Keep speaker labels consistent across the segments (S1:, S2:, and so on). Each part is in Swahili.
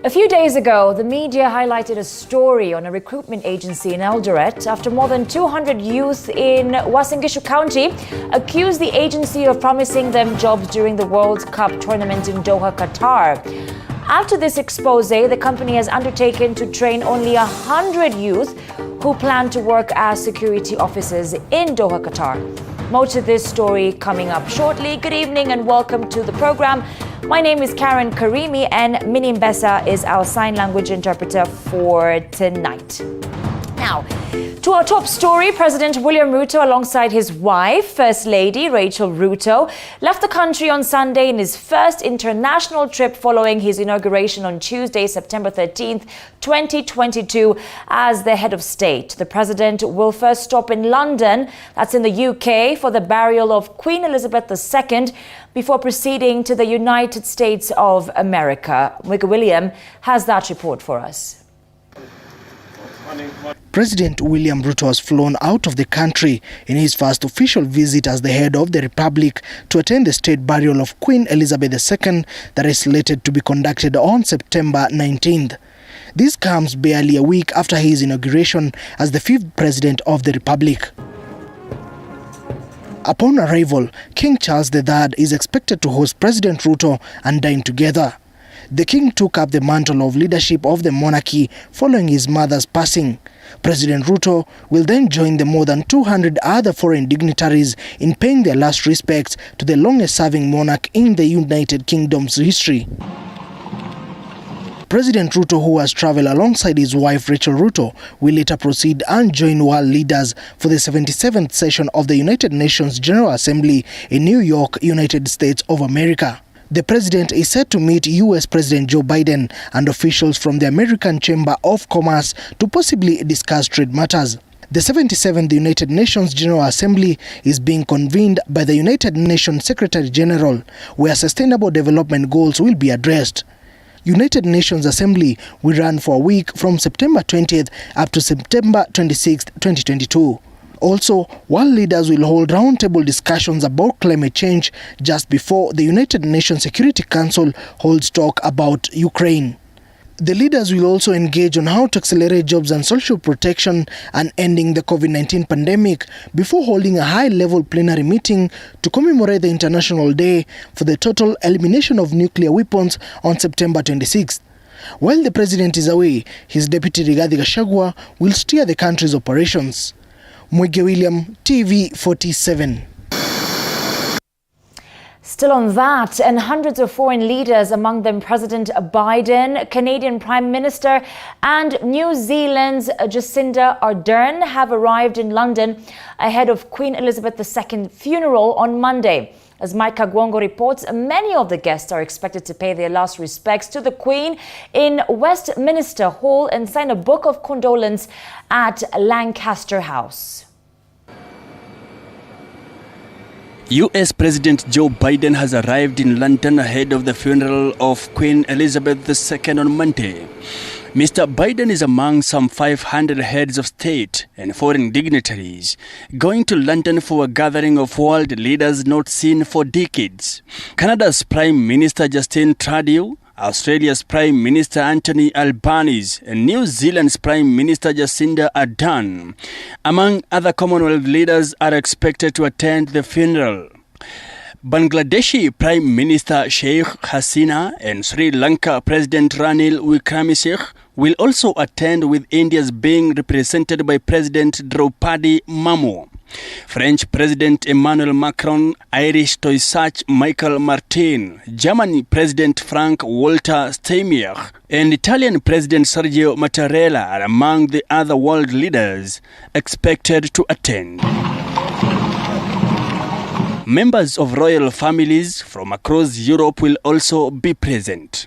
S1: A few days ago, the media highlighted a story on a recruitment agency in Eldoret after more than 200 youth in Uasin Gishu County accused the agency of promising them jobs during the World Cup tournament in Doha, Qatar. After this expose, the company has undertaken to train only 100 youth who plan to work as security officers in Doha, Qatar. More to this story coming up shortly. Good evening and welcome to the program. My name is Karen Karimi and Mini Mbesa is our sign language interpreter for tonight. Now, to our top story, President William Ruto alongside his wife, First Lady Rachel Ruto, left the country on Sunday in his first international trip following his inauguration on Tuesday, September 13th, 2022 as the head of state. The president will first stop in London, that's in the UK, for the burial of Queen Elizabeth II before proceeding to the United States of America. Wigga William has that report for us.
S2: President William Ruto has flown out of the country in his first official visit as the head of the Republic to attend the state burial of Queen Elizabeth II that is slated to be conducted on September 19th. This comes barely a week after his inauguration as the fifth president of the Republic. Upon arrival, King Charles III is expected to host President Ruto and dine together. The king took up the mantle of leadership of the monarchy following his mother's passing. President Ruto will then join the more than 200 other foreign dignitaries in paying their last respects to the longest-serving monarch in the United Kingdom's history. President Ruto, who has traveled alongside his wife Rachel Ruto, will later proceed and join world leaders for the 77th session of the United Nations General Assembly in New York, United States of America. The president is set to meet U.S. President Joe Biden and officials from the American Chamber of Commerce to possibly discuss trade matters. The 77th United Nations General Assembly is being convened by the United Nations Secretary General, where sustainable development goals will be addressed. United Nations Assembly will run for a week from September 20th up to September 26th, 2022. Also, world leaders will hold roundtable discussions about climate change just before the United Nations Security Council holds talk about Ukraine. The leaders will also engage on how to accelerate jobs and social protection and ending the COVID-19 pandemic before holding a high-level plenary meeting to commemorate the International Day for the total elimination of nuclear weapons on September 26th. While the president is away, his deputy Rigathi Gachagua will steer the country's operations. Wigga William, TV 47.
S1: Still on that, and hundreds of foreign leaders, among them President Biden, Canadian Prime Minister, and New Zealand's Jacinda Ardern, have arrived in London ahead of Queen Elizabeth II's funeral on Monday. As Mike Kagwongo reports, many of the guests are expected to pay their last respects to the Queen in Westminster Hall and sign a book of condolence at Lancaster House.
S3: U.S. President Joe Biden has arrived in London ahead of the funeral of Queen Elizabeth II on Monday. Mr. Biden is among some 500 heads of state and foreign dignitaries going to London for a gathering of world leaders not seen for decades. Canada's Prime Minister Justin Trudeau, Australia's Prime Minister Anthony Albanese, and New Zealand's Prime Minister Jacinda Ardern, among other Commonwealth leaders, are expected to attend the funeral. Bangladeshi Prime Minister Sheikh Hasina and Sri Lanka President Ranil Wickremesinghe will also attend, with India's being represented by President Draupadi Murmu. French President Emmanuel Macron, Irish Taoiseach Michel Martin, German President Frank-Walter Steinmeier, and Italian President Sergio Mattarella are among the other world leaders expected to attend. Members of royal families from across Europe will also be present.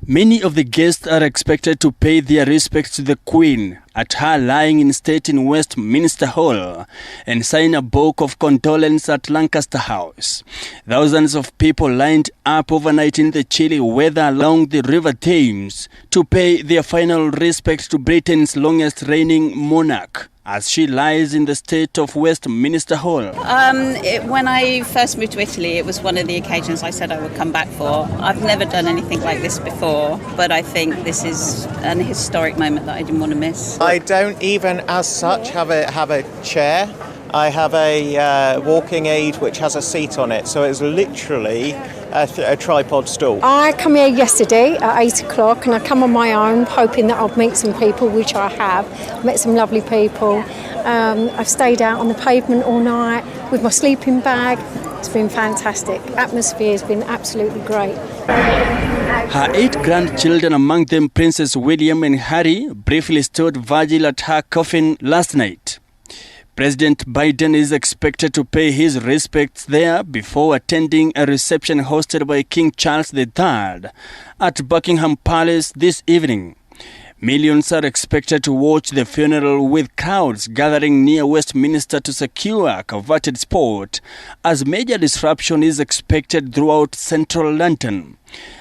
S3: Many of the guests are expected to pay their respects to the Queen at her lying in state in Westminster Hall and sign a book of condolence at Lancaster House. Thousands of people lined up overnight in the chilly weather along the River Thames to pay their final respects to Britain's longest reigning monarch. as she lies in the state of Westminster Hall.
S4: When I first moved to Italy, it was one of the occasions I said I would come back for. I've never done anything like this before, but I think this is an historic moment that I didn't want to miss.
S5: I don't even, as such, have a chair. I have a walking aid which has a seat on it, so it's literally a tripod stool.
S6: I come here yesterday at 8 o'clock and I come on my own hoping that I'll meet some people, which I have. I've met some lovely people. I've stayed out on the pavement all night with my sleeping bag. It's been fantastic. Atmosphere has been absolutely great.
S3: Her 8 grandchildren, among them Princes William and Harry, briefly stood vigil at her coffin last night. President Biden is expected to pay his respects there before attending a reception hosted by King Charles III at Buckingham Palace this evening. Millions are expected to watch the funeral, with crowds gathering near Westminster to secure a coveted spot, as major disruption is expected throughout central London.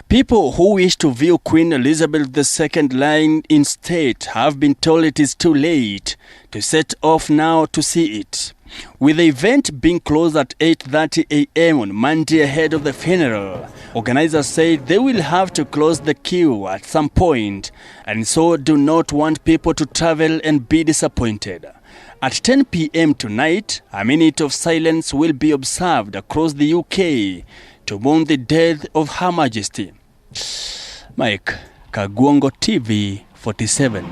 S3: People who wish to view Queen Elizabeth II lying in state have been told it is too late to set off now to see it. With the event being closed at 8:30 a.m. on Monday ahead of the funeral, organizers say they will have to close the queue at some point, and so do not want people to travel and be disappointed. At 10 p.m. tonight, a minute of silence will be observed across the UK to mourn the death of Her Majesty. Mike, GOtv 47.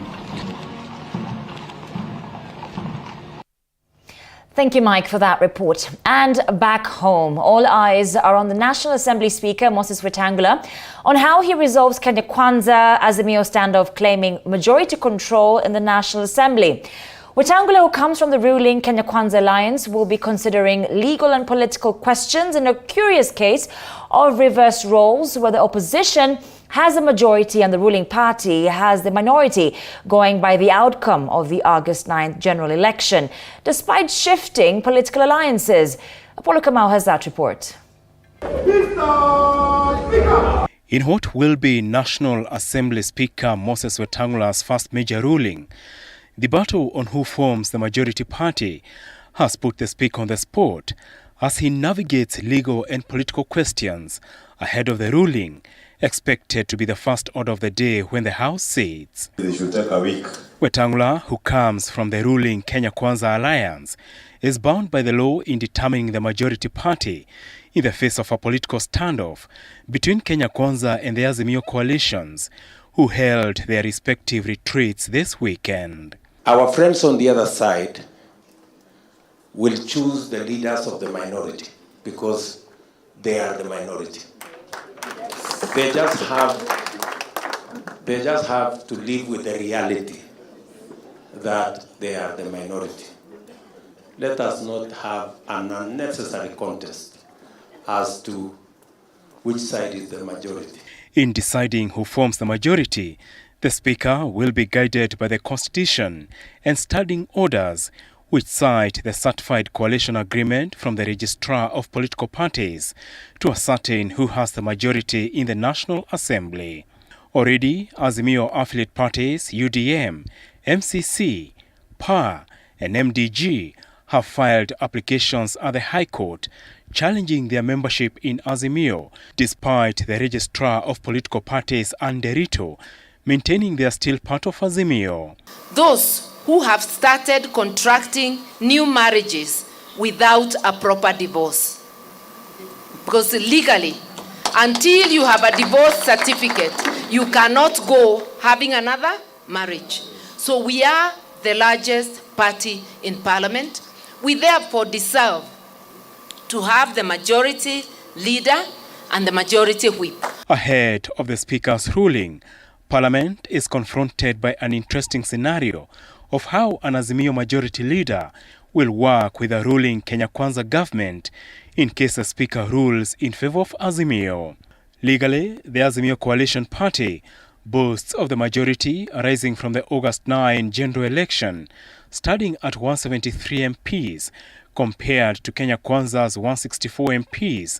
S1: Thank you, Mike, for that report. And back home, all eyes are on the National Assembly Speaker, Moses Wetangula, on how he resolves Kenya Kwanza Azimio standoff, claiming majority control in the National Assembly. Wetangula, who comes from the ruling Kenya Kwanza Alliance, will be considering legal and political questions in a curious case of reverse roles, where the opposition has a majority and the ruling party has the minority, going by the outcome of the August 9th general election, despite shifting political alliances. Apollo Kamau has that report.
S7: In what will be National Assembly Speaker Moses Wetangula's first major ruling, the battle on who forms the majority party has put the Speaker on the spot as he navigates legal and political questions ahead of the ruling, expected to be the first order of the day when the House sits.
S8: It should take a week.
S7: Wetangula, who comes from the ruling Kenya Kwanza Alliance, is bound by the law in determining the majority party in the face of a political standoff between Kenya Kwanza and the Azimio coalitions, who held their respective retreats this weekend.
S8: Our friends on the other side will choose the leaders of the minority because they are the minority. They just have to live with the reality that they are the minority. Let us not have an unnecessary contest as to which side is the majority.
S7: In deciding who forms the majority, the Speaker will be guided by the Constitution and standing orders, which cite the certified coalition agreement from the Registrar of Political Parties to ascertain who has the majority in the National Assembly. Already, Azimio affiliate parties UDM, MCC, PA and MDG have filed applications at the High Court challenging their membership in Azimio, despite the Registrar of Political Parties and Ruto maintaining they are still part of Azimio.
S9: Those who have started contracting new marriages without a proper divorce. Because legally, until you have a divorce certificate, you cannot go having another marriage. So we are the largest party in Parliament. We therefore deserve to have the majority leader and the majority whip.
S7: Ahead of the Speaker's ruling, Parliament is confronted by an interesting scenario of how an Azimio majority leader will work with a ruling Kenya Kwanza government in case the Speaker rules in favor of Azimio. Legally, the Azimio coalition party boasts of the majority arising from the August 9 general election, starting at 173 MPs compared to Kenya Kwanza's 164 MPs,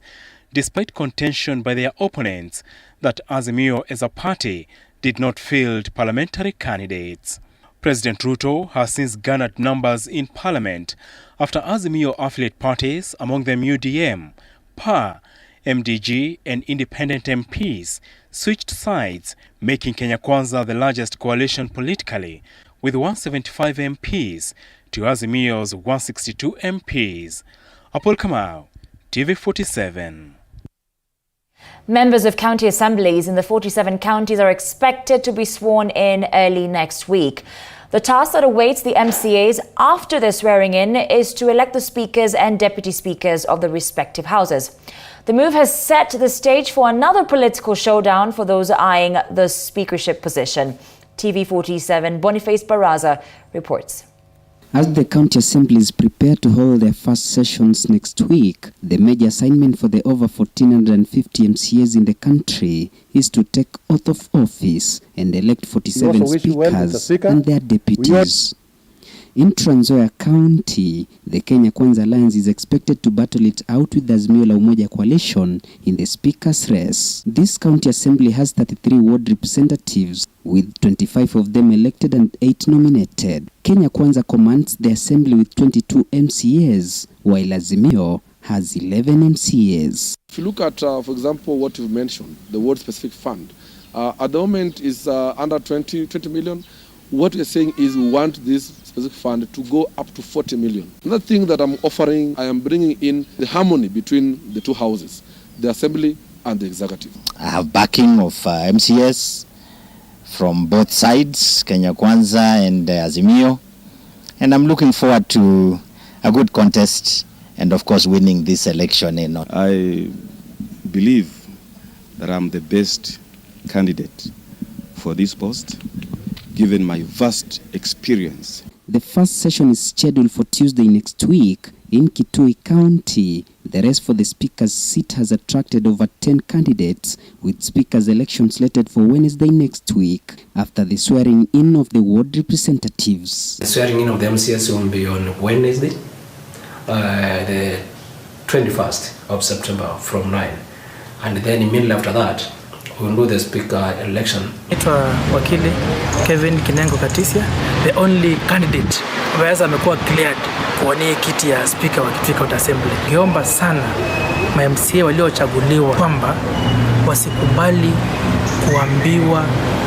S7: despite contention by their opponents that Azimio as a party did not field parliamentary candidates. President Ruto has since garnered numbers in parliament after Azimio affiliate parties, among them UDM, PA, MDG and independent MPs, switched sides, making Kenya Kwanza the largest coalition politically, with 175 MPs to Azimio's 162 MPs. Apol Kamau, TV47.
S1: Members of county assemblies in the 47 counties are expected to be sworn in early next week. The task that awaits the MCAs after their swearing in is to elect the speakers and deputy speakers of the respective houses. The move has set the stage for another political showdown for those eyeing the speakership position. TV47 Boniface Baraza reports.
S10: As the county assemblies prepare to hold their first sessions next week, the major assignment for the over 1,450 MCAs in the country is to take oath of office and elect 47 speakers and their deputies. In Trans Nzoia County, the Kenya Kwanza Alliance is expected to battle it out with the Azimio la Umoja coalition in the speaker's race. This county assembly has 33 ward representatives, with 25 of them elected and 8 nominated. Kenya Kwanza commands the assembly with 22 MCAs, while Azimio has 11 MCAs.
S11: If you look at, for example, what you've mentioned, the ward-specific fund, at the moment is under 20 million. What we're saying is we want this specific fund to go up to 40 million. Another thing that I'm offering, I am bringing in the harmony between the two houses, the assembly and the executive.
S12: I have backing of MCS from both sides, Kenya Kwanza and Azimio, and I'm looking forward to a good contest and of course winning this election.
S13: I believe that I'm the best candidate for this post, given my vast experience.
S10: The first session is scheduled for Tuesday next week in Kitui County. The race for the speaker's seat has attracted over 10 candidates, with speaker's election slated for Wednesday next week after the swearing in of the ward representatives.
S14: The swearing in of the MCS will be on Wednesday, the 21st of September from 9. And then immediately after that, we'll do the speaker election.
S15: Naitwa wakili Kevin Kinengo Katisia, the only candidate ambaye amekuwa cleared kuwania kiti ya speaker wa Kitui Assembly. Niomba sana ma-MCA waliochaguliwa kwamba wasikubali kuambiwa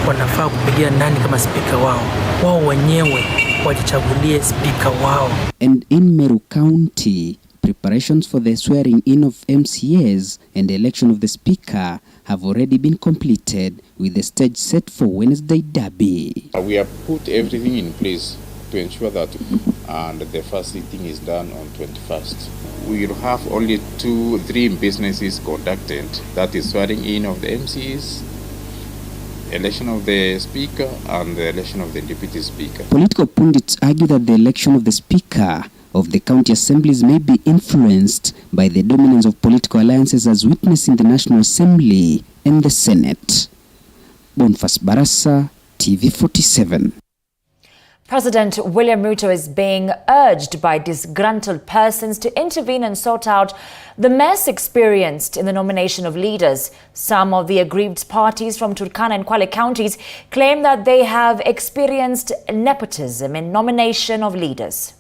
S15: wanafaa kupigia nani kama speaker wao. Wao wenyewe wajichagulie speaker wao.
S10: And in Meru County, preparations for the swearing in of MCAs and the election of the speaker have already been completed, with the stage set for Wednesday derby.
S16: We have put everything in place to ensure that the first sitting is done on 21st. We will have only 2-3 businesses conducted, that is swearing in of the MCs, election of the speaker and the election of the deputy speaker.
S10: Political pundits argue that the election of the speaker of the county assemblies may be influenced by the dominance of political alliances as witnessed in the National Assembly and the Senate. Boniface Baraza, TV47.
S1: President William Ruto is being urged by disgruntled persons to intervene and sort out the mess experienced in the nomination of leaders. Some of the aggrieved parties from Turkana and Kwale counties claim that they have experienced nepotism in nomination of leaders.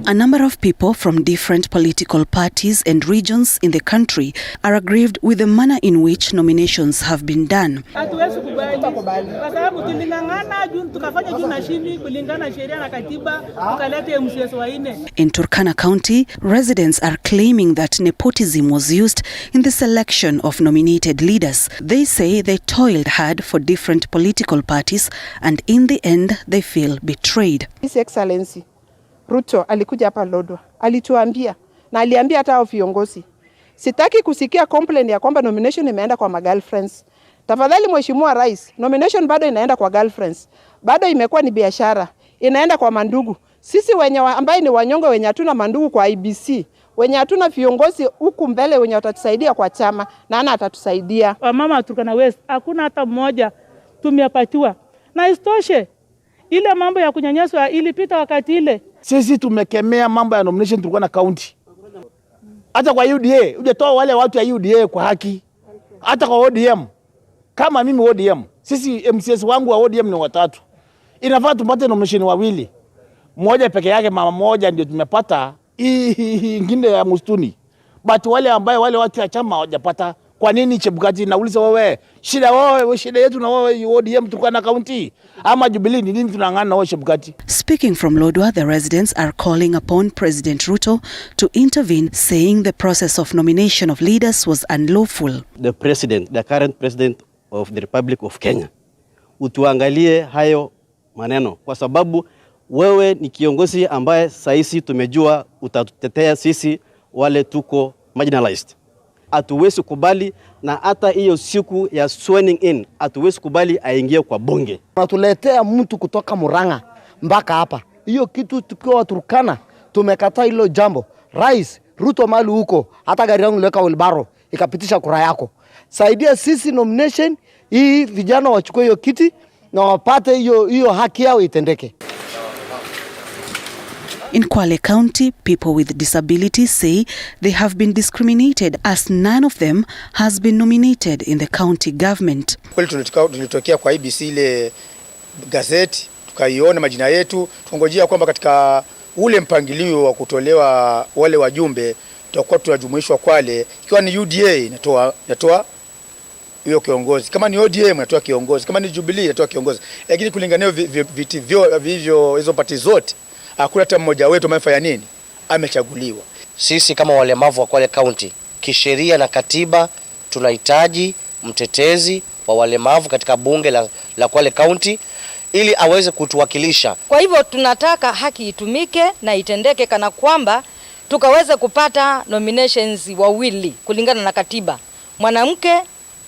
S17: A number of people from different political parties and regions in the country are aggrieved with the manner in which nominations have been done. In Turkana County, residents are claiming that nepotism was used in the selection of nominated leaders. They say they toiled hard for different political parties and in the end they feel betrayed.
S18: His Excellency Ruto alikuja hapa Lodwa, alituambia na aliambia hata viongozi, sitaki kusikia complaint ya kwamba nomination imeenda kwa girlfriends. Tafadhali Mheshimiwa Rais, nomination bado inaenda kwa girlfriends. Bado imekuwa ni biashara, inaenda kwa mandugu. Sisi wenye ambaye ni wanyonge wenye hatuna mandugu kwa IBC, wenye hatuna viongozi huku mbele wenye watatusaidia kwa chama, na ana atatusaidia.
S19: Mama Turkana West, hakuna hata mmoja tumepatiwa. Na istoshe, ile mambo ya kunyanyaswa ilipita wakati ile.
S20: Sisi tumekemea mambo ya nomination Turkana County. Hata kwa UDA, hujatoa wale watu ya UDA kwa haki. Hata kwa ODM. Kama mimi ODM, sisi MCS wangu wa ODM ni 3. Inafaa tupate nomination 2. Mmoja peke yake, mama moja ndio tumepata, ingine ya mustuni. But wale watu ya chama hawajapata. Kwa nini Chebukati? Nauliza wewe, shida yetu na wewe ODM Turkana County ama Jubilee ni nini tunang'ana na wewe Chebukati?
S17: Speaking from Lodwar, the residents are calling upon President Ruto to intervene, saying the process of nomination of leaders was unlawful.
S21: The current president of the Republic of Kenya, utuangalie hayo maneno, kwa sababu wewe ni kiongozi ambaye saisi tumejua utatutetea sisi wale tuko marginalized. Hatuwezi kubali, na hata hiyo siku ya swearing in hatuwezi kubali aingie kwa bunge.
S22: Tunatuletea mtu kutoka Murang'a mpaka hapa. Hiyo kitu tukiwa Turkana tumekataa hilo jambo. Rais Ruto mali huko, hata gari yangu leka wilbaro ikapitisha kura yako. Saidia sisi nomination hii, vijana wachukue hiyo kiti na wapate hiyo haki yao itendeke.
S17: In Kwale County, people with disabilities say they have been discriminated as none of them has been nominated in the county government.
S23: Kweli tulitokea kwa IBC ile gazeti, tukaiona majina yetu, tukongojea kwamba katika ule mpangilio wa kutolewa wale wajumbe tutakuwa tunajumuishwa Kwale, ikiwa ni UDA inatoa hiyo kiongozi, kama ni ODM inatoa kiongozi, kama ni Jubilee inatoa kiongozi. Lakini kulingana viti vivyo hizo pati zote, hakuna hata mmoja wetu amefanya nini, amechaguliwa.
S24: Sisi kama walemavu wa Kwale County, kisheria na katiba tunahitaji mtetezi wa walemavu katika bunge la Kwale County ili aweze kutuwakilisha.
S25: Kwa hivyo tunataka haki itumike na itendeke kana kwamba tukaweze kupata nominations wawili kulingana na katiba, mwanamke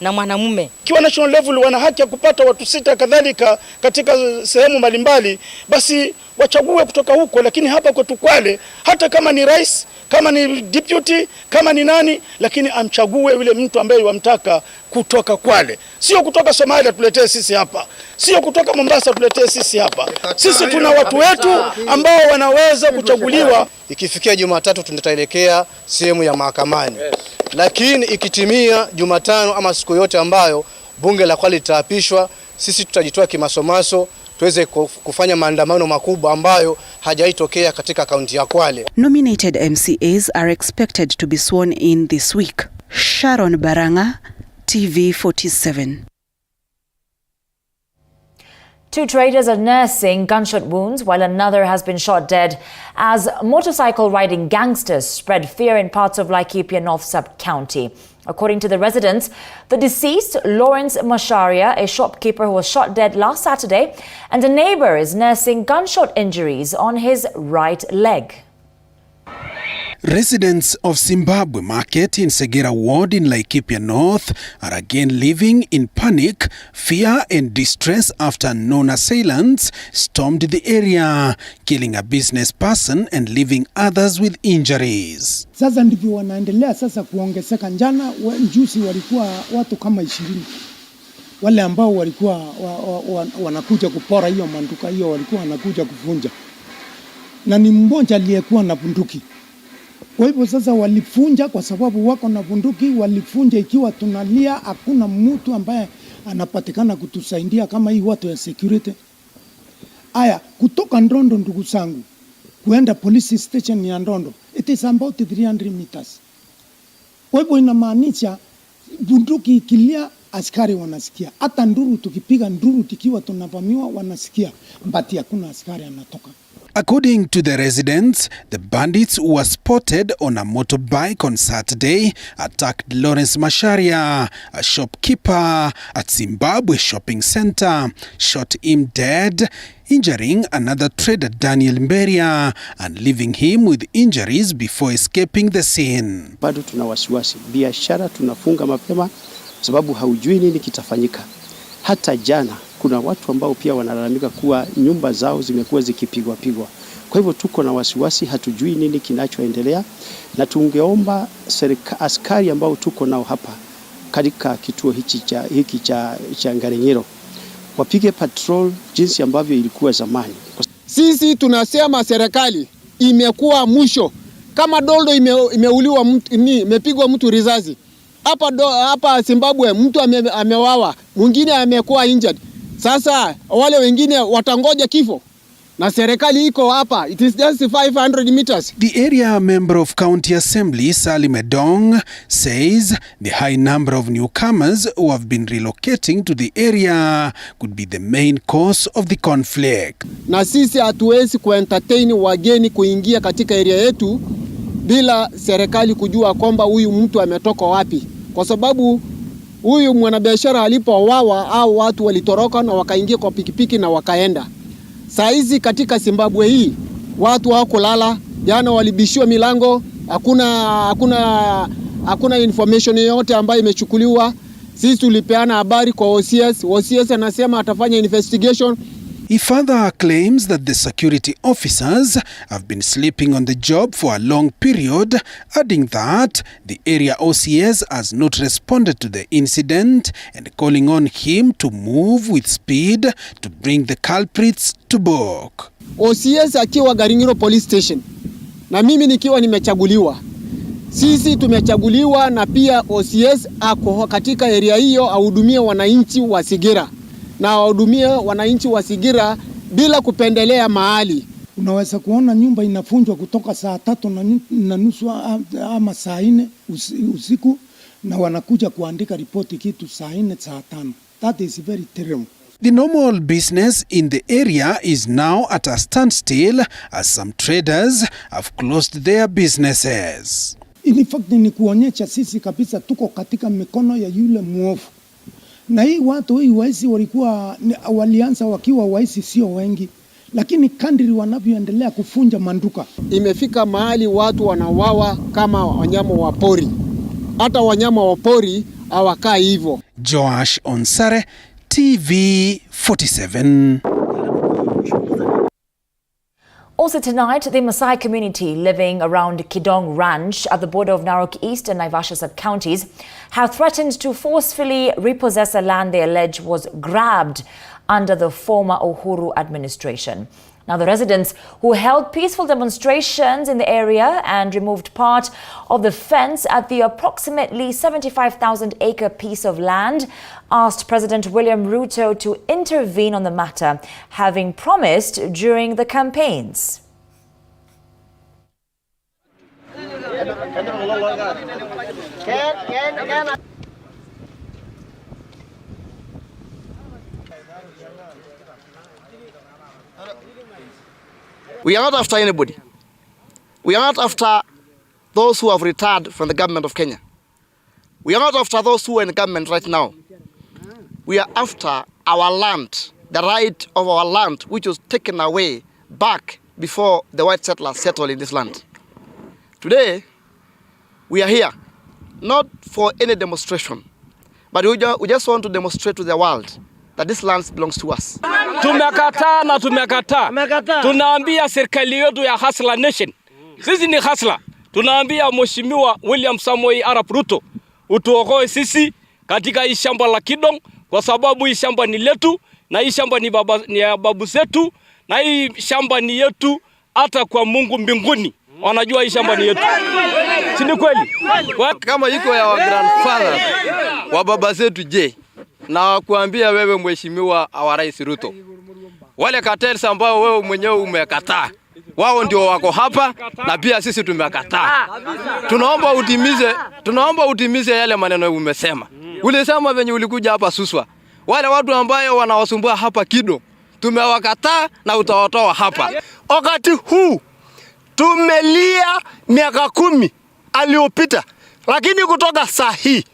S25: na mwanamume.
S26: Kiwa national level wana haki ya kupata watu 6 kadhalika katika sehemu mbalimbali, basi wachague kutoka huko. Lakini hapa kwetu Kwale, hata kama ni rais, kama ni deputy, kama ni nani, lakini amchague yule mtu ambaye wamtaka kutoka Kwale. Sio kutoka Somalia tuletee sisi hapa, sio kutoka Mombasa tuletee sisi hapa. Sisi tuna watu wetu ambao wanaweza kuchaguliwa.
S23: Ikifikia Jumatatu tutaelekea sehemu ya mahakamani. Lakini ikitimia Jumatano ama siku yote ambayo bunge la Kwale litaapishwa, sisi tutajitoa kimasomaso tuweze kufanya maandamano makubwa ambayo hajaitokea katika kaunti ya Kwale.
S17: Nominated MCAs are expected to be sworn in this week. Sharon Baranga, TV47.
S1: 2 traders are nursing gunshot wounds while another has been shot dead as motorcycle-riding gangsters spread fear in parts of Laikipia North Sub-County. According to the residents, the deceased, Lawrence Masharia, a shopkeeper who was shot dead last Saturday, and a neighbor is nursing gunshot injuries on his right leg.
S27: Residents of Zimbabwe Market in Segera Ward in Laikipia North are again living in panic, fear and distress after known assailants stormed the area, killing a business person and leaving others with injuries.
S28: Sasa ndivyo wanaendelea sasa kuongezeka. Jana juzi walikuwa watu kama 20 wale ambao walikuwa wanakuja kupora hiyo manduka hiyo, walikuwa wanakuja kuvunja, na ni mmoja aliyekuwa na bunduki. Kwa hivyo sasa walifunja, kwa sababu wako na bunduki, walifunja ikiwa tunalia hakuna mtu ambaye anapatikana kutusaidia kama hii watu ya security. Aya, kutoka Ndondo ndugu zangu kuenda police station ya Ndondo, it is about 300 meters. Kwa hivyo inamaanisha bunduki ikilia askari wanasikia, hata nduru tukipiga nduru tikiwa tunavamiwa wanasikia, but hakuna askari anatoka.
S27: According to the residents, the bandits who were spotted on a motorbike on Saturday attacked Lawrence Masharia, a shopkeeper at Zimbabwe Shopping Center, shot him dead, injuring another trader Daniel Mberia and leaving him with injuries before escaping the scene.
S29: Bado tuna wasiwasi, biashara tunafunga mapema sababu haujui nini kitafanyika. Hata jana kuna watu ambao pia wanalalamika kuwa nyumba zao zimekuwa zikipigwa. Kwa hivyo tuko na wasiwasi, hatujui nini kinachoendelea, na tungeomba askari ambao tuko nao hapa katika kituo hiki cha Ngarenyero wapige patrol jinsi ambavyo ilikuwa zamani.
S30: Sisi tunasema serikali imekuwa mwisho. Kama Doldo imeuliwa mtu, imepigwa mtu risasi, hapa Zimbabwe mtu amewawa, mwingine amekuwa injured. Sasa wale wengine watangoja kifo. Na serikali iko hapa. It is just 500 meters.
S27: The area member of County Assembly, Salim Edong, says the high number of newcomers who have been relocating to the area could be the main cause of the conflict.
S30: Na sisi hatuwezi kuentertain wageni kuingia katika area yetu bila serikali kujua kwamba huyu mtu ametoka wapi. Kwa sababu huyu mwanabiashara alipowawa au watu walitoroka na wakaingia kwa pikipiki na wakaenda. Saizi katika Zimbabwe hii watu hawakulala, jana walibishiwa milango, hakuna information yoyote ambayo imechukuliwa. Sisi tulipeana habari kwa OCS, OCS anasema atafanya investigation.
S27: He further claims that the security officers have been sleeping on the job for a long period, adding that the area OCS has not responded to the incident and calling on him to move with speed to bring the culprits to book.
S30: OCS akiwa Garingiro Police Station na mimi nikiwa nimechaguliwa. Sisi tumechaguliwa na pia OCS ako katika area hiyo ahudumie wananchi wa Sigira. Na wahudumie wananchi wa Sigira bila kupendelea mahali.
S28: Unaweza kuona nyumba inafunjwa kutoka saa 3:30 ama saa 4 usiku na wanakuja kuandika ripoti kitu saa 4 saa 5. That is very terrible.
S27: The normal business in the area is now at a standstill as some traders have closed their businesses.
S28: In fact ni kuonyesha sisi kabisa tuko katika mikono ya yule muovu. Na hii watu hii waisi walianza wakiwa waisi sio wengi, lakini kadri wanavyoendelea kufunja manduka
S30: imefika mahali watu wanawawa kama wanyama wa pori. Hata wanyama wa pori hawakaa hivyo.
S27: Joash Onsare, TV 47.
S1: Also tonight, the Maasai community living around Kidong Ranch at the border of Narok East and Naivasha sub-counties have threatened to forcefully repossess a land they allege was grabbed under the former Uhuru administration. Now, the residents who held peaceful demonstrations in the area and removed part of the fence at the approximately 75,000-acre piece of land asked President William Ruto to intervene on the matter, having promised during the campaigns.
S2: We are not after anybody. We are not after those who have retired from the government of Kenya. We are not after those who are in the government right now. We are after our land, the right of our land, which was taken away back before the white settlers settled in this land. Today, we are here, not for any demonstration, but we just want to demonstrate to the world that this land belongs to us.
S3: Tumekataa na tumekataa. Tunaambia serikali yetu ya Hustler Nation. Sisi ni hustler. Tunaambia Mheshimiwa William Samoei Arap Ruto utuokoe sisi katika hii shamba la Kidong, kwa sababu hii shamba ni letu na hii shamba ni ya babu zetu na hii shamba ni yetu hata kwa Mungu mbinguni. Wanajua hii shamba ni yetu. Si ni kweli?
S4: Kama iko ya grandfather wa baba zetu je? Na kuambia wewe Mheshimiwa wa Rais Ruto, wale cartels ambao wewe mwenyewe umekataa, wao ndio wako hapa na pia sisi tumekataa. Tunaomba utimize yale maneno umesema. Ulisema venye ulikuja hapa Suswa, wale watu ambao wanawasumbua hapa Kido tumewakataa na utawatoa hapa.
S26: Wakati huu tumelia miaka 10 aliyopita, lakini kutoka saa hii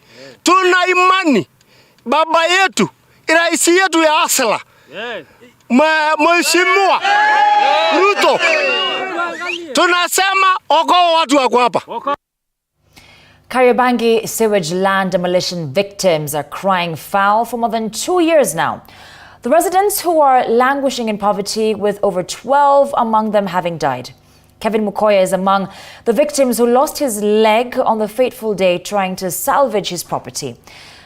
S26: tuna imani baba yetu, rais yetu ya asla, Mheshimiwa Ruto, tunasema okoa watu wako hapa.
S1: Kariobangi sewage land demolition victims are crying foul for more than 2 years now. The residents who are languishing in poverty, with over 12 among them having died. Kevin Mukoya is among the victims who lost his leg on the fateful day trying to salvage his property.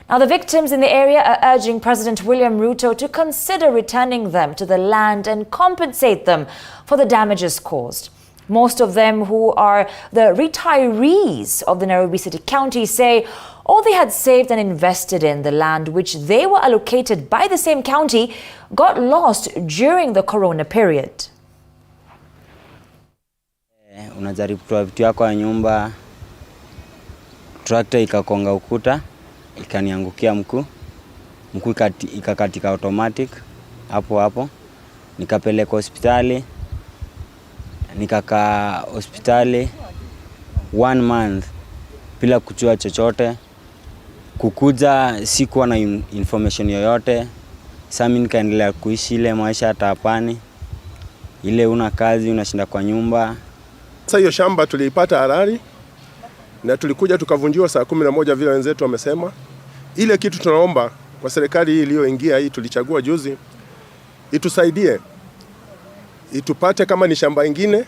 S1: Now, the victims in the area are urging President William Ruto to consider returning them to the land and compensate them for the damages caused. Most of them, who are the retirees of the Nairobi City County, say all they had saved and invested in, the land which they were allocated by the same county, got lost during the corona period.
S5: Unajaribu kutoa vitu yako ya nyumba, tractor ikakonga ukuta, ikaniangukia mkuu ikakatika automatic hapo. Nikapeleka hospitali, nikakaa hospitali 1 month bila kujua chochote. Kukuja sikuwa na information yoyote. Sasa mimi nikaendelea kuishi ile maisha ya tapani. Ile una kazi, unashinda kwa nyumba.
S6: Sasa hiyo shamba tuliipata halali na tulikuja tukavunjiwa saa 11 vile wenzetu wamesema. Ile kitu tunaomba kwa serikali hii iliyoingia hii tulichagua juzi, itusaidie, itupate kama ni shamba ingine,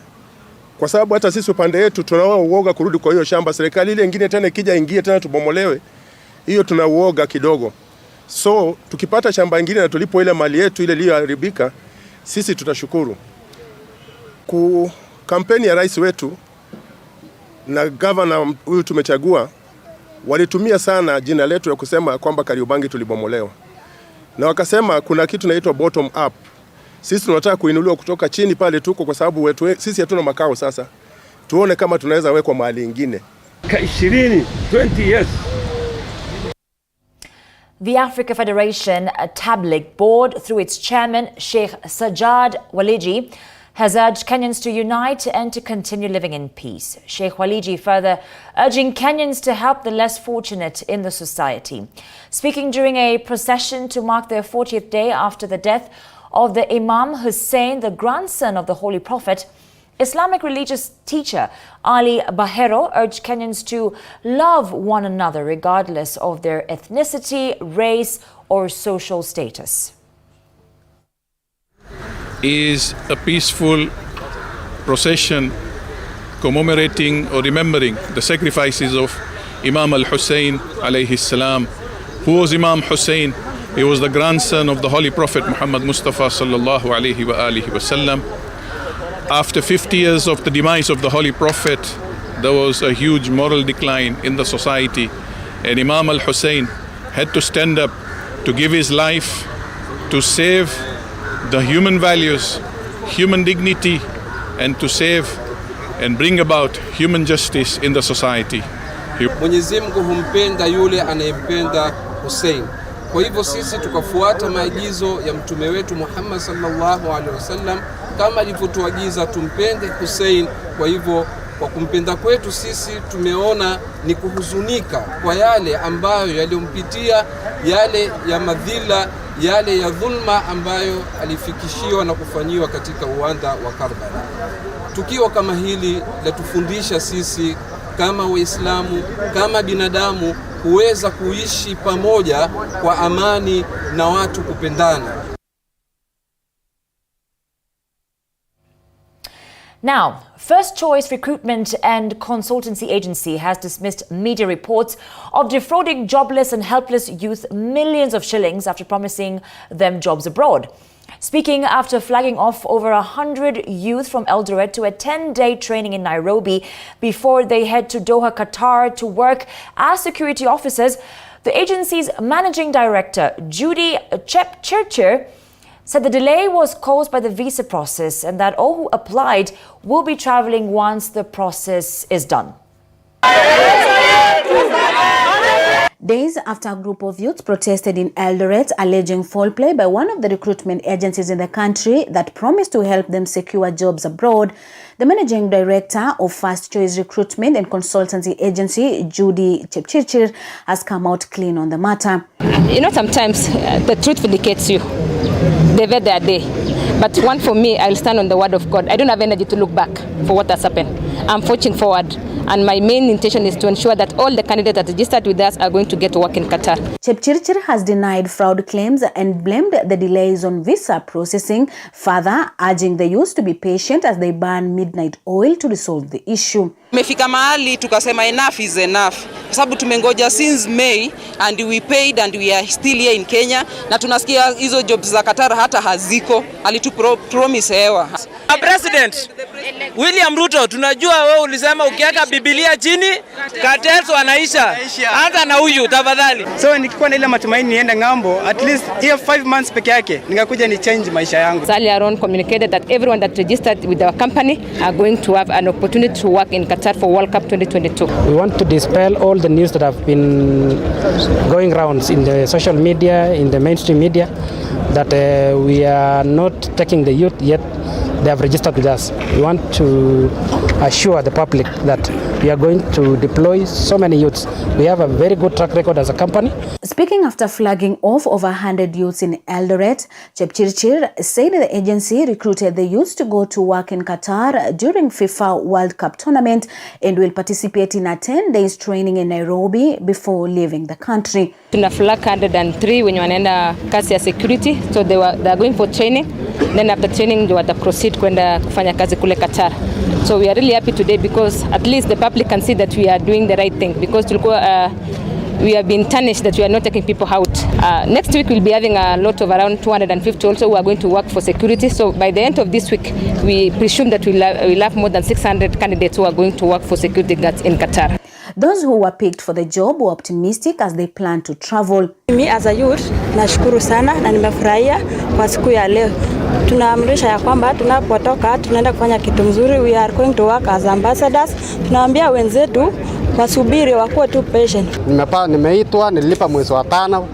S6: kwa sababu hata sisi upande yetu tunao uoga kurudi kwa hiyo shamba. Serikali ile ingine tena ikija ingie tena tubomolewe, hiyo tuna uoga kidogo. So tukipata shamba ingine na tulipo ile mali yetu ile iliyoharibika, sisi tutashukuru. Kampeni ya rais wetu na governor huyu tumechagua walitumia sana jina letu ya kusema kwamba Kariobangi tulibomolewa. Na wakasema kuna kitu inaitwa bottom up. Sisi tunataka kuinuliwa kutoka chini pale tuko, kwa sababu sisi hatuna makao sasa. Tuone kama tunaweza wekwa mahali nyingine.
S3: 20 years.
S1: The Africa Federation Tabligh Board, through its chairman, Sheikh Sajjad Waliji, has urged Kenyans to unite and to continue living in peace. Sheikh Waliji further urging Kenyans to help the less fortunate in the society. Speaking during a procession to mark the 40th day after the death of the Imam Hussain, the grandson of the Holy Prophet, Islamic religious teacher Ali Bahero urged Kenyans to love one another regardless of their ethnicity, race, or social status.
S7: Is a peaceful procession commemorating or remembering the sacrifices of Imam al-Hussain alayhi salam. Who was Imam Hussain? He was the grandson of the Holy Prophet Muhammad Mustafa sallallahu alayhi wa alihi wasallam. After 50 years of the demise of the Holy Prophet, there was a huge moral decline in the society, and Imam al-Hussain had to stand up to give his life to save the human values, human dignity, and to save and bring about human justice in the society.
S8: Mwenyezi Mungu humpenda yule anayempenda Hussein. Kwa hivyo sisi tukafuata maagizo ya mtume wetu Muhammad sallallahu alaihi wasallam kama alivyotuagiza tumpende Hussein. Kwa hivyo kwa kumpenda kwetu sisi tumeona ni kuhuzunika kwa yale ambayo yaliyompitia, yale ya madhila, yale ya dhulma ambayo alifikishiwa na kufanyiwa katika uwanda wa Karbala. Tukio kama hili latufundisha sisi kama Waislamu, kama binadamu, kuweza kuishi pamoja kwa amani na watu kupendana.
S1: Now, First Choice Recruitment and Consultancy Agency has dismissed media reports of defrauding jobless and helpless youth millions of shillings after promising them jobs abroad. Speaking after flagging off over 100 youth from Eldoret to a 10-day training in Nairobi before they head to Doha, Qatar to work as security officers, the agency's managing director, Judy Chepchirchir, said the delay was caused by the visa process and that all who applied will be traveling once the process is done.
S9: Days after a group of youths protested in Eldoret alleging foul play by one of the recruitment agencies in the country that promised to help them secure jobs abroad, the managing director of First Choice Recruitment and Consultancy Agency, Judy Chepchirchir, has come out clean on the matter.
S11: You know, sometimes the truth vindicates you. They've had their day. But one for me, I'll stand on the word of God. I don't have energy to look back for what has happened. I'm forging forward. And my main intention is to ensure that all the candidates that registered with us are going to get to work in Qatar.
S9: Chepchirchir has denied fraud claims and blamed the delays on visa processing, further urging the youth to be patient as they burn midnight oil to resolve the issue.
S12: Tumefika mahali tukasema enough is enough. Kwa sababu tumengoja since May and we paid and we are still here in Kenya. Na tunasikia hizo jobs za Qatar hata haziko. Alitu promise hewa.
S3: President,
S10: William Ruto, tunajua wewe ulisema ukiweka Biblia chini, cartels wanaisha. Anza na huyu tafadhali.
S13: So nikikuwa na ile matumaini niende ngambo, at least hiyo 5 months peke yake, nikakuja ni change maisha yangu.
S11: Earlier on communicated that everyone that registered with our company are going to have an opportunity to work in Qatar for World Cup 2022.
S14: We want to dispel all the news that have been going around in the social media, in the mainstream media, that we are not taking the youth yet they have registered with us. We want to assure the public that we are going to deploy so many youths. We have a very good track record as a company.
S9: Speaking after flagging off over 100 youths in Eldoret, Chepchirchir said the agency recruited the youths to go to work in Qatar during FIFA World Cup tournament and will participate in a 10 days training in Nairobi before leaving the country.
S11: Tuna flag 103 when wanaenda kazi ya security, so they are going for training. Then after training they wata proceed kwenda kufanya kazi kule Qatar. So we are really happy today because at least the public can see that we are doing the right thing, because we have been tarnished that we are not taking people out. Next week we'll be having a lot of around 250 also who are going to work for security. So by the end of this week, we presume that we'll have more than 600 candidates who are going to work for security guards in Qatar.
S9: Those who were picked for the job were optimistic as they plan to travel.
S15: Me as a youth, nashukuru sana na nimefurahia kwa siku ya leo. Tunaamrisha ya kwamba tunapotoka tunaenda kufanya kitu mzuri. We are going to work as ambassadors. Tunaambia wenzetu wasubiri, wakuwe tu patient.
S30: Nimeitwa, nililipa mwezi wa 5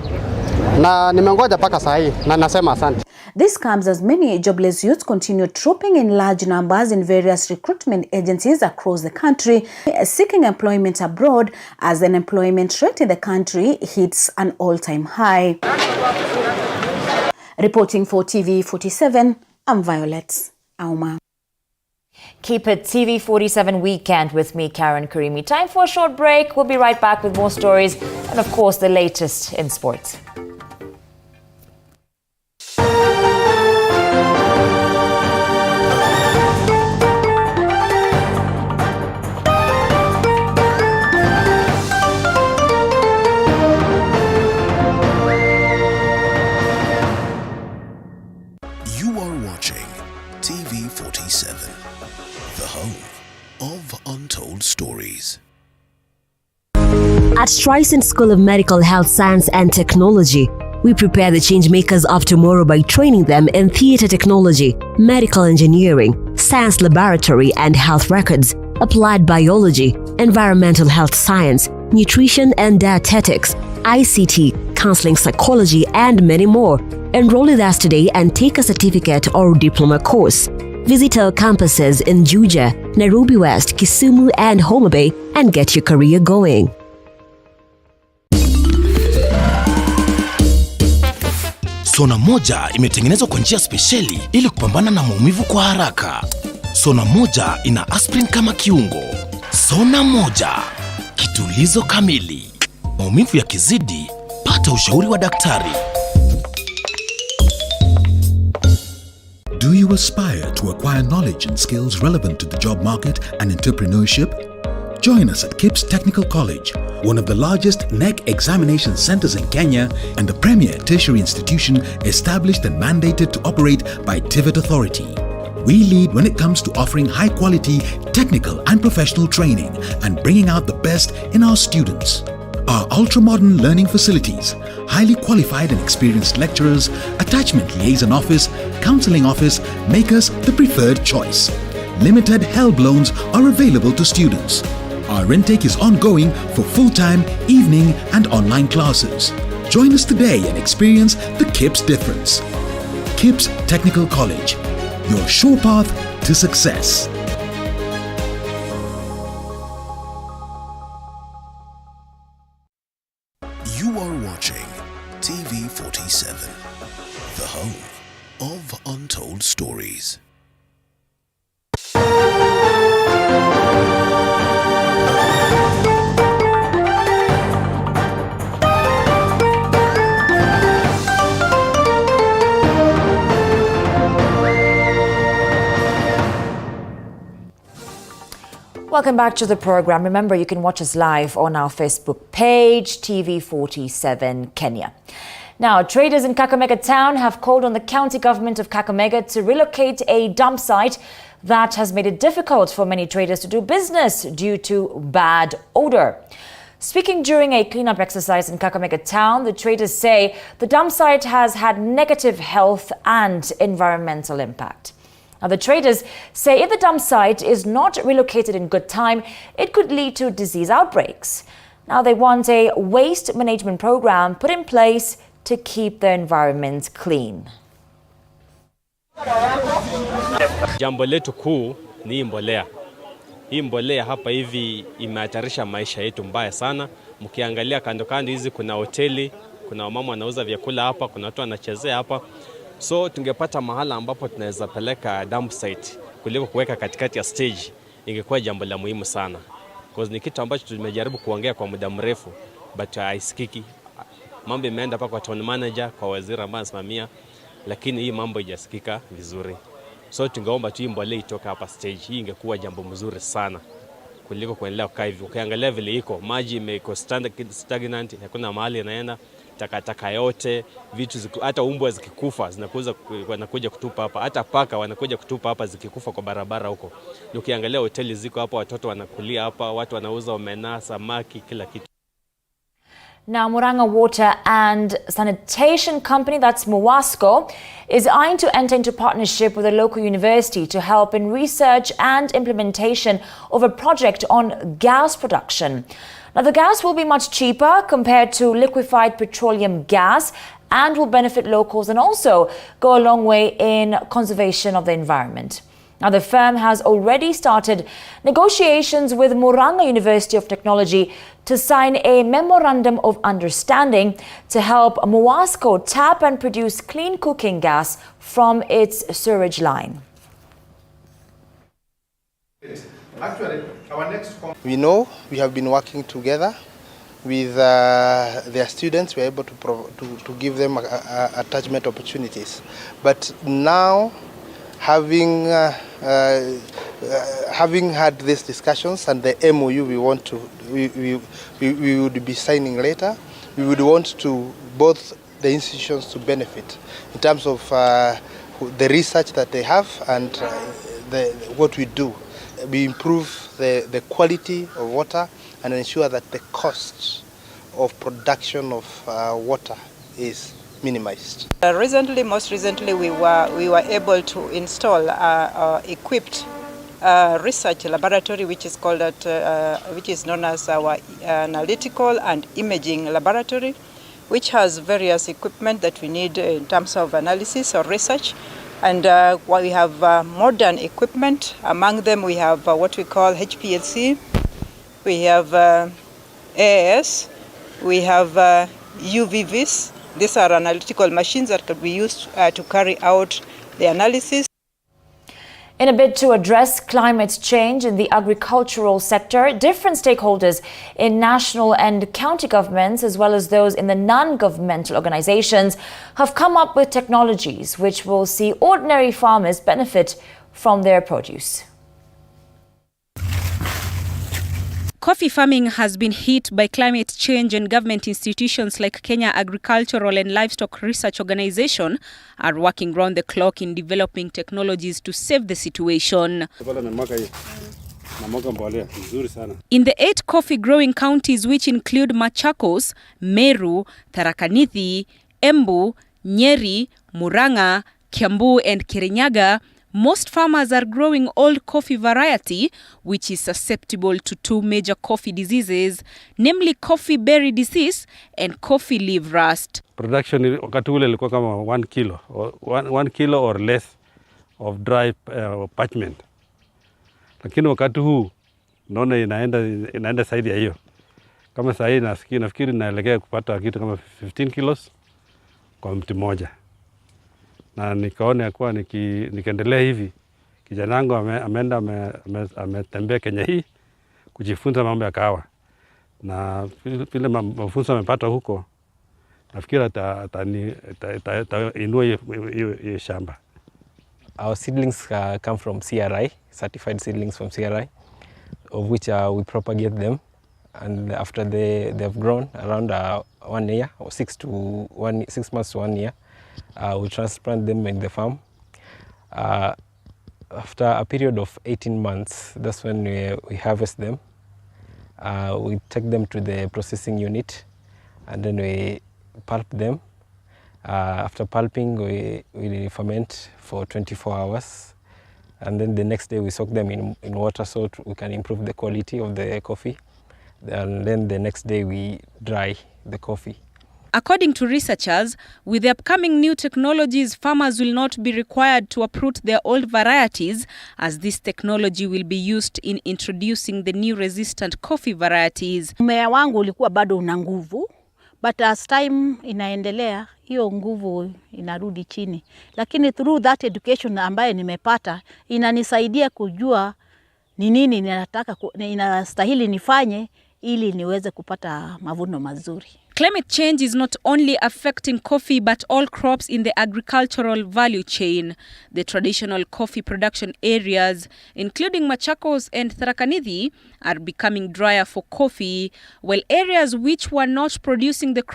S30: na nimengoja paka saa hii na nasema asante.
S9: This comes as many jobless youths continue trooping in large numbers in various recruitment agencies across the country, seeking employment abroad as the unemployment rate in the country hits an all-time high. Reporting for TV47, I'm Violet Auma.
S1: Keep it TV47 Weekend with me, Karen Karimi. Time for a short break. We'll be right back with more stories and, of course, the latest in sports.
S16: TV47, the home of untold stories.
S18: At Streisand School of Medical Health Science and Technology, we prepare the change makers of tomorrow by training them in theater technology, medical engineering, science laboratory and health records, applied biology, environmental health science, nutrition and dietetics, ICT, counseling psychology, and many more. Enroll with us today and take a certificate or diploma course. Visit our campuses in Juja, Nairobi West, Kisumu, and Homa Bay and get your career going.
S19: Sona moja imetengenezwa kwa njia spesheli ili kupambana na maumivu kwa haraka. Sona moja ina aspirin kama kiungo. Sona moja, kitulizo kamili. Maumivu yakizidi, pata ushauri wa daktari.
S20: Do you aspire to acquire knowledge and skills relevant to the job market and entrepreneurship? Join us at KIPS Technical College, one of the largest NEC examination centers in Kenya and the premier tertiary institution established and mandated to operate by TVET Authority. We lead when it comes to offering high-quality technical and professional training and bringing out the best in our students. Our ultra-modern learning facilities, highly qualified and experienced lecturers, attachment liaison office, counseling office make us the preferred choice. Limited HELB loans are available to students. Our intake is ongoing for full-time, evening and online classes. Join us today and experience the KIPS difference. KIPS Technical College, your sure path to success.
S16: You are watching TV47, the home of untold stories.
S1: Welcome back to the program. Remember, you can watch us live on our Facebook page, TV47 Kenya. Now, traders in Kakamega town have called on the county government of Kakamega to relocate a dump site That has made it difficult for many traders to do business due to bad odor. Speaking during a cleanup exercise in Kakamega town, the traders say the dump site has had negative health and environmental impact. Now, the traders say if the dump site is not relocated in good time, it could lead to disease outbreaks. Now, they want a waste management program put in place to keep the environment clean.
S3: Jambo letu kuu ni mbolea. Hii mbolea hapa hivi imehatarisha maisha yetu mbaya sana. Mkiangalia kando kando hizi kuna hoteli, kuna wamama wanauza vyakula hapa, kuna watu wanachezea hapa. So tungepata mahala ambapo tunaweza peleka dump site kuliko kuweka katikati ya stage, ingekuwa jambo la muhimu sana. Because ni kitu ambacho tumejaribu kuongea kwa muda mrefu but haisikiki. Mambo imeenda hapa kwa town manager, kwa waziri ambaye anasimamia, lakini hii mambo haijasikika vizuri. So tungeomba tu mbolea itoka hapa stage. Hii ingekuwa jambo mzuri sana kuliko kuendelea kukaa hivi. Ukiangalia vile iko, maji iko stagnant, hakuna mahali inaenda, takataka yote, vitu hata umbwa zikikufa wanakuja kutupa hapa, hata paka wanakuja kutupa hapa zikikufa kwa barabara huko. Ukiangalia hoteli ziko hapa, watoto wanakulia hapa, watu wanauza omena, samaki, kila kitu.
S1: Now, Murang'a Water and Sanitation Company, that's Muwasco, is eyeing to enter into partnership with a local university to help in research and implementation of a project on gas production. Now, the gas will be much cheaper compared to liquefied petroleum gas and will benefit locals and also go a long way in conservation of the environment. Now, the firm has already started negotiations with Murang'a University of Technology to sign a memorandum of understanding to help Muwasco tap and produce clean cooking gas from its sewage line.
S2: Actually, our next we know we have been working together with their students. We are able to give them attachment opportunities. But now, having had these discussions and the MOU we would be signing later, we would want to both the institutions to benefit in terms of the research that they have and what we do. We improve the quality of water and ensure that the cost of production of water is minimized.
S12: Most recently, we were able to install equipped research laboratory, which is called which is known as our analytical and imaging laboratory, which has various equipment that we need in terms of analysis or research. And we have modern equipment. Among them, we have what we call HPLC, we have AAS, we have UVVs. These are analytical machines that can be used to carry out the analysis.
S1: In a bid to address climate change in the agricultural sector, different stakeholders in national and county governments, as well as those in the non-governmental organizations, have come up with technologies which will see ordinary farmers benefit from their produce.
S17: Coffee farming has been hit by climate change, and government institutions like Kenya Agricultural and Livestock Research Organization are working round the clock in developing technologies to save the situation. In the 8 coffee growing counties, which include Machakos, Meru, Tharaka Nithi, Embu, Nyeri, Murang'a, Kiambu and Kirinyaga, most farmers are growing old coffee variety, which is susceptible to 2 major coffee diseases, namely coffee berry disease and coffee leaf rust.
S21: Production wakati ule ilikuwa kama 1 kilo or 1 kilo or less of dry parchment. Lakini wakati huu naona inaenda zaidi ya hiyo. Kama sasa hii nafikiri naelekea kupata kitu kama 15 kilos kwa mti moja. Na nikaona ya kuwa nikiendelea hivi, kijana wangu ametembea Kenya hii kujifunza mambo ya kahawa. Na vile mafunzo amepata huko, nafikiri atainua hiyo shamba.
S22: Our seedlings come from CRI, certified seedlings from CRI, of which we propagate them. And after they have grown around 1 year, or 6 months to 1 year, we transplant them in the farm. after a period of 18 months, that's when we harvest them. We take them to the processing unit and then we pulp them. After pulping, we ferment for 24 hours. And then the next day we soak them in water so we can improve the quality of the coffee. And then the next day we dry the coffee.
S17: According to researchers, with the upcoming new technologies, farmers will not be required to uproot their old varieties, as this technology will be used in introducing the new resistant coffee varieties.
S4: Mmea wangu ulikuwa bado una nguvu, but as time inaendelea, hiyo nguvu inarudi chini. Lakini through that education ambaye nimepata, inanisaidia kujua ni nini ninastahili nifanye ili niweze kupata mavuno mazuri.
S17: Climate change is not only affecting coffee but all crops in the agricultural value chain. The traditional coffee production areas, including Machakos and Tharaka Nithi, are becoming drier for coffee, while areas which were not producing the